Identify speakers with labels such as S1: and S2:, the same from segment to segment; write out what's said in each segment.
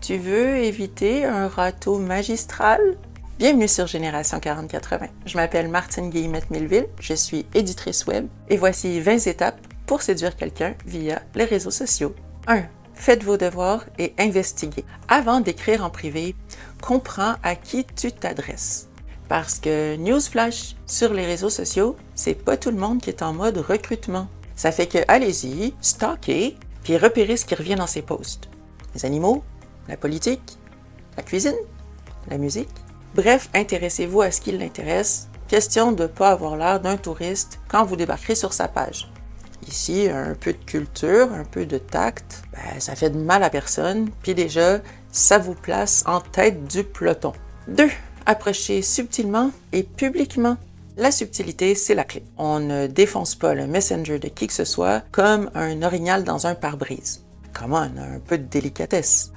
S1: Tu veux éviter un râteau magistral? Bienvenue sur Génération 4080. Je m'appelle Martine Guillemette-Milleville, je suis éditrice web et voici 20 étapes pour séduire quelqu'un via les réseaux sociaux. 1. Faites vos devoirs et investiguez. Avant d'écrire en privé, comprends à qui tu t'adresses. Parce que, newsflash, sur les réseaux sociaux, c'est pas tout le monde qui est en mode recrutement. Ça fait que allez-y, stalkez, puis repérez ce qui revient dans ses posts. Les animaux, la politique, la cuisine, la musique. Bref, intéressez-vous à ce qui l'intéresse. Question de ne pas avoir l'air d'un touriste quand vous débarquerez sur sa page. Ici, un peu de culture, un peu de tact, ça fait de mal à personne, puis déjà, ça vous place en tête du peloton. 2. Approchez subtilement et publiquement. La subtilité, c'est la clé. On ne défonce pas le messenger de qui que ce soit comme un orignal dans un pare-brise. Come on, un peu de délicatesse.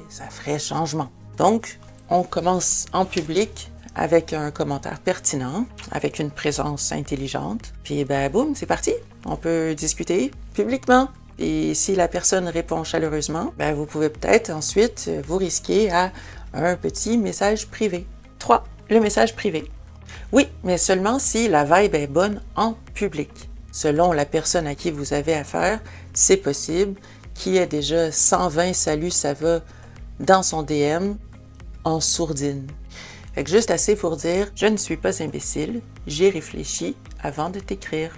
S1: Ça ferait changement. Donc, on commence en public avec un commentaire pertinent, avec une présence intelligente, puis boum, c'est parti. On peut discuter publiquement. Et si la personne répond chaleureusement, vous pouvez peut-être ensuite vous risquer à un petit message privé. 3. Le message privé. Oui, mais seulement si la vibe est bonne en public. Selon la personne à qui vous avez affaire, c'est possible qu'il y ait déjà 120 salut ça va dans son DM en sourdine. Fait que juste assez pour dire, je ne suis pas imbécile, j'ai réfléchi avant de t'écrire.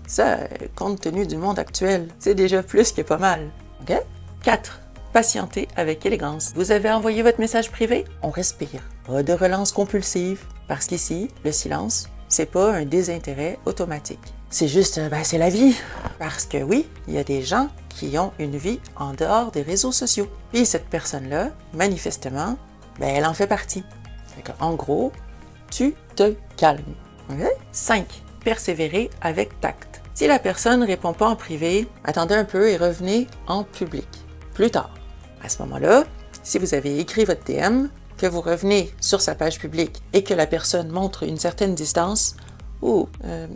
S1: Ça, compte tenu du monde actuel, c'est déjà plus que pas mal. OK? 4. Patientez avec élégance. Vous avez envoyé votre message privé? On respire. Pas de relance compulsive, parce qu'ici, le silence, c'est pas un désintérêt automatique. C'est juste, c'est la vie. Parce que oui, il y a des gens qui ont une vie en dehors des réseaux sociaux. Puis cette personne-là, manifestement, elle en fait partie. En gros, tu te calmes. Okay? 5. Persévérer avec tact. Si la personne ne répond pas en privé, attendez un peu et revenez en public. Plus tard. À ce moment-là, si vous avez écrit votre DM, que vous revenez sur sa page publique et que la personne montre une certaine distance,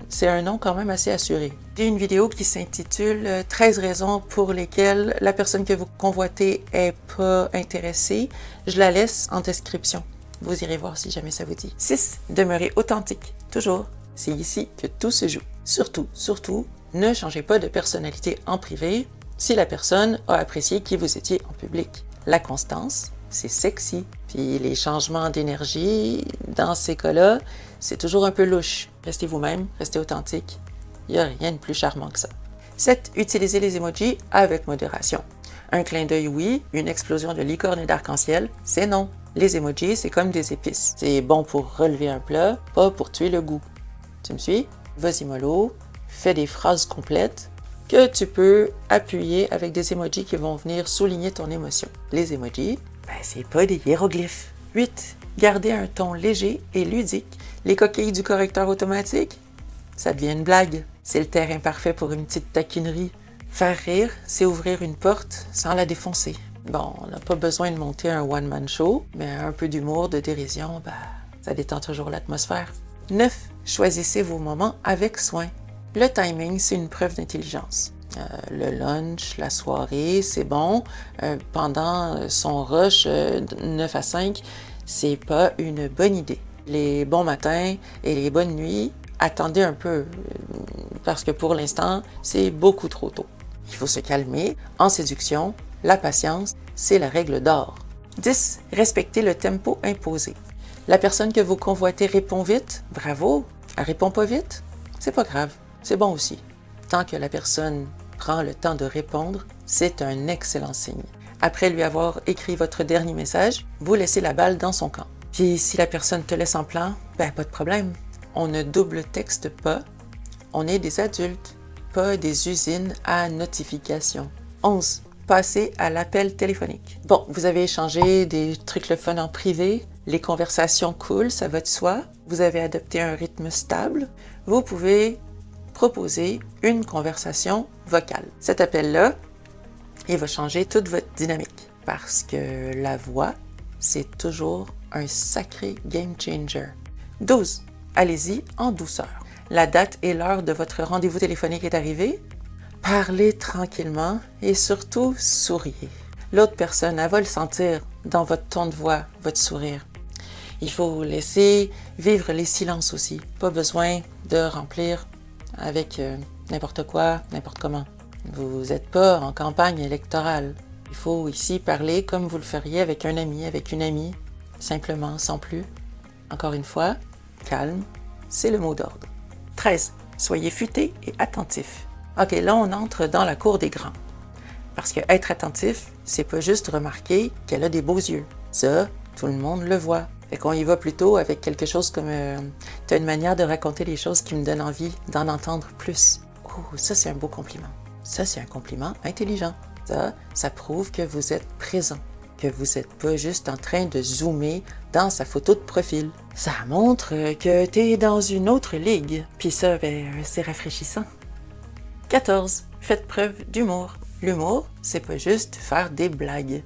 S1: c'est un nom quand même assez assuré. J'ai une vidéo qui s'intitule « 13 raisons pour lesquelles la personne que vous convoitez n'est pas intéressée ». Je la laisse en description. Vous irez voir si jamais ça vous dit. 6. Demeurez authentique. Toujours. C'est ici que tout se joue. Surtout, ne changez pas de personnalité en privé si la personne a apprécié qui vous étiez en public. La constance, c'est sexy. Puis les changements d'énergie, dans ces cas-là, c'est toujours un peu louche. Restez vous-même, restez authentique. Il n'y a rien de plus charmant que ça. 7. Utilisez les emojis avec modération. Un clin d'œil, oui. Une explosion de licorne et d'arc-en-ciel, c'est non. Les emojis, c'est comme des épices. C'est bon pour relever un plat, pas pour tuer le goût. Tu me suis? Vas-y mollo, fais des phrases complètes que tu peux appuyer avec des emojis qui vont venir souligner ton émotion. Les emojis, c'est pas des hiéroglyphes. 8. Gardez un ton léger et ludique. Les coquilles du correcteur automatique, ça devient une blague. C'est le terrain parfait pour une petite taquinerie. Faire rire, c'est ouvrir une porte sans la défoncer. Bon, on n'a pas besoin de monter un one-man show, mais un peu d'humour, de dérision, ça détend toujours l'atmosphère. 9. Choisissez vos moments avec soin. Le timing, c'est une preuve d'intelligence. Le lunch, la soirée, c'est bon. Pendant son rush 9 à 5, c'est pas une bonne idée. Les bons matins et les bonnes nuits, attendez un peu, parce que pour l'instant, c'est beaucoup trop tôt. Il faut se calmer. En séduction, la patience, c'est la règle d'or. 10. Respectez le tempo imposé. La personne que vous convoitez répond vite, bravo. Elle répond pas vite, c'est pas grave, c'est bon aussi. Tant que la personne prend le temps de répondre, c'est un excellent signe. Après lui avoir écrit votre dernier message, vous laissez la balle dans son camp. Puis si la personne te laisse en plan, pas de problème. On ne double texte pas, on est des adultes, pas des usines à notification. 11. Passez à l'appel téléphonique. Bon, vous avez échangé des trucs le fun en privé, les conversations cool, ça va de soi. Vous avez adopté un rythme stable. Vous pouvez proposer une conversation vocale. Cet appel-là, il va changer toute votre dynamique parce que la voix, c'est toujours un sacré game changer. 12. Allez-y en douceur. La date et l'heure de votre rendez-vous téléphonique est arrivée. Parlez tranquillement et surtout souriez. L'autre personne, elle va le sentir dans votre ton de voix, votre sourire. Il faut laisser vivre les silences aussi. Pas besoin de remplir avec n'importe quoi, n'importe comment. Vous n'êtes pas en campagne électorale. Il faut ici parler comme vous le feriez avec un ami, avec une amie, simplement, sans plus. Encore une fois, calme, c'est le mot d'ordre. 13. Soyez futé et attentif. OK, là, on entre dans la cour des grands. Parce que être attentif, c'est pas juste remarquer qu'elle a des beaux yeux. Ça, tout le monde le voit. Fait qu'on y va plutôt avec quelque chose comme t'as une manière de raconter les choses qui me donne envie d'en entendre plus. Oh, ça, c'est un beau compliment. Ça, c'est un compliment intelligent. Ça prouve que vous êtes présent, que vous n'êtes pas juste en train de zoomer dans sa photo de profil. Ça montre que t'es dans une autre ligue. Puis ça, c'est rafraîchissant. 14. Faites preuve d'humour. L'humour, c'est pas juste faire des blagues.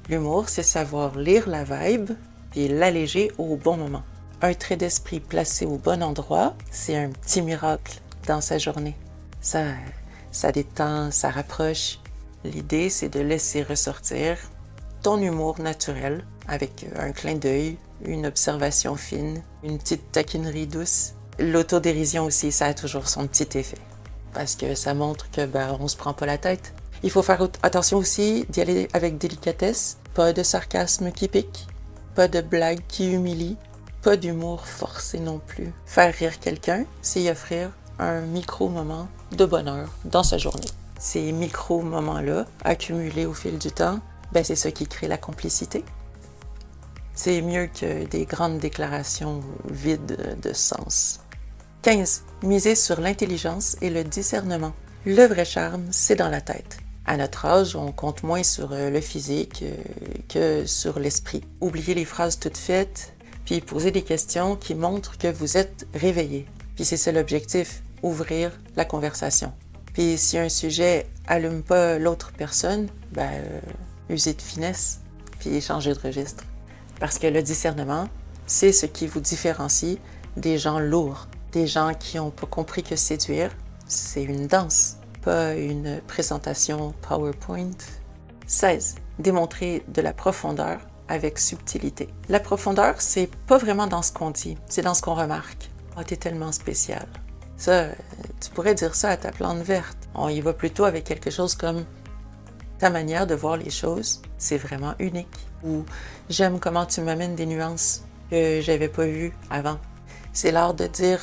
S1: L'humour, c'est savoir lire la vibe puis l'alléger au bon moment. Un trait d'esprit placé au bon endroit, c'est un petit miracle dans sa journée. Ça détend, ça rapproche. L'idée, c'est de laisser ressortir ton humour naturel avec un clin d'œil, une observation fine, une petite taquinerie douce. L'autodérision aussi, ça a toujours son petit effet parce que ça montre que on se prend pas la tête. Il faut faire attention aussi d'y aller avec délicatesse, pas de sarcasme qui pique, pas de blague qui humilie, pas d'humour forcé non plus. Faire rire quelqu'un, c'est y offrir un micro-moment de bonheur dans sa journée. Ces micro-moments-là, accumulés au fil du temps, c'est ça qui crée la complicité. C'est mieux que des grandes déclarations vides de sens. 15. Misez sur l'intelligence et le discernement. Le vrai charme, c'est dans la tête. À notre âge, on compte moins sur le physique que sur l'esprit. Oubliez les phrases toutes faites, puis posez des questions qui montrent que vous êtes réveillé. Puis c'est ça l'objectif, ouvrir la conversation. Puis si un sujet allume pas l'autre personne, usez de finesse, puis changez de registre. Parce que le discernement, c'est ce qui vous différencie des gens lourds, des gens qui n'ont pas compris que séduire, c'est une danse, pas une présentation PowerPoint. 16. Démontrer de la profondeur avec subtilité. La profondeur, c'est pas vraiment dans ce qu'on dit, c'est dans ce qu'on remarque. Oh, t'es tellement spécial. Ça, tu pourrais dire ça à ta plante verte. On y va plutôt avec quelque chose comme ta manière de voir les choses, c'est vraiment unique. Ou j'aime comment tu m'amènes des nuances que j'avais pas vues avant. C'est l'art de dire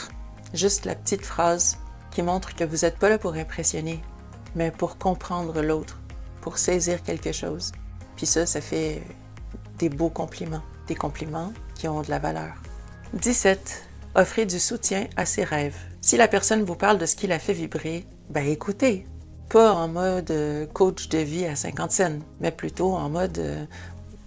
S1: juste la petite phrase qui montre que vous n'êtes pas là pour impressionner, mais pour comprendre l'autre, pour saisir quelque chose. Puis ça fait des beaux compliments, des compliments qui ont de la valeur. 17. Offrez du soutien à ses rêves. Si la personne vous parle de ce qui la fait vibrer, écoutez. Pas en mode coach de vie à 50 cents, mais plutôt en mode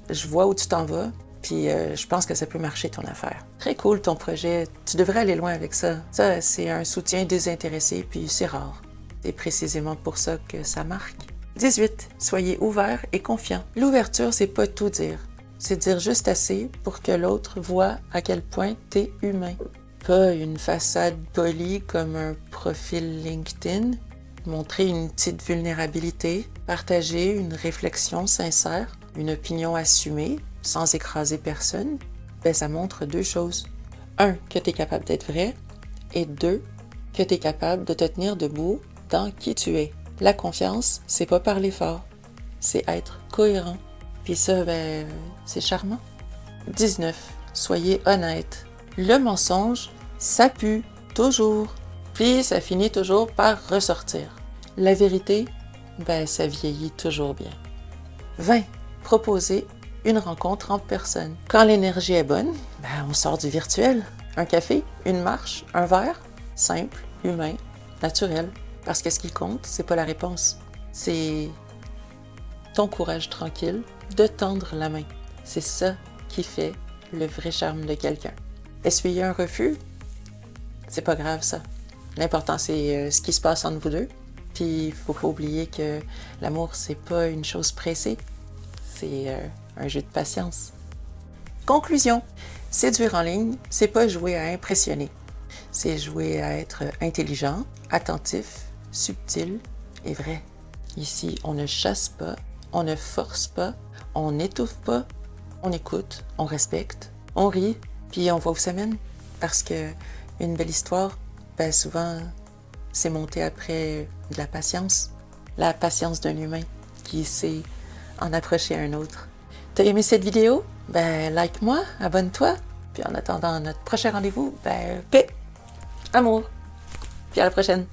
S1: je vois où tu t'en vas, puis je pense que ça peut marcher ton affaire. Très cool ton projet, tu devrais aller loin avec ça. Ça, c'est un soutien désintéressé, puis c'est rare. C'est précisément pour ça que ça marque. 18. Soyez ouvert et confiant. L'ouverture, c'est pas tout dire. C'est dire juste assez pour que l'autre voit à quel point t'es humain. Pas une façade polie comme un profil LinkedIn. Montrer une petite vulnérabilité, partager une réflexion sincère, une opinion assumée, sans écraser personne, ça montre deux choses. 1, que tu es capable d'être vrai, et 2, que tu es capable de te tenir debout dans qui tu es. La confiance, c'est pas parler fort, c'est être cohérent. Puis ça, c'est charmant. 19, soyez honnête. Le mensonge, ça pue, toujours. Puis ça finit toujours par ressortir. La vérité, ça vieillit toujours bien. 20. Proposez une rencontre en personne. Quand l'énergie est bonne, on sort du virtuel. Un café, une marche, un verre, simple, humain, naturel. Parce que ce qui compte, c'est pas la réponse. C'est ton courage tranquille de tendre la main. C'est ça qui fait le vrai charme de quelqu'un. Essuyer un refus, c'est pas grave ça. L'important, c'est ce qui se passe entre vous deux. Puis, il faut pas oublier que l'amour, c'est pas une chose pressée. C'est un jeu de patience. Conclusion. Séduire en ligne, c'est pas jouer à impressionner. C'est jouer à être intelligent, attentif, subtil et vrai. Ici, on ne chasse pas, on ne force pas, on n'étouffe pas, on écoute, on respecte, on rit, puis on voit où ça mène. Parce que une belle histoire, ben souvent, c'est monté après de la patience d'un humain qui sait en approcher un autre. T'as aimé cette vidéo? Ben like-moi, abonne-toi, puis en attendant notre prochain rendez-vous, ben paix, amour, puis à la prochaine!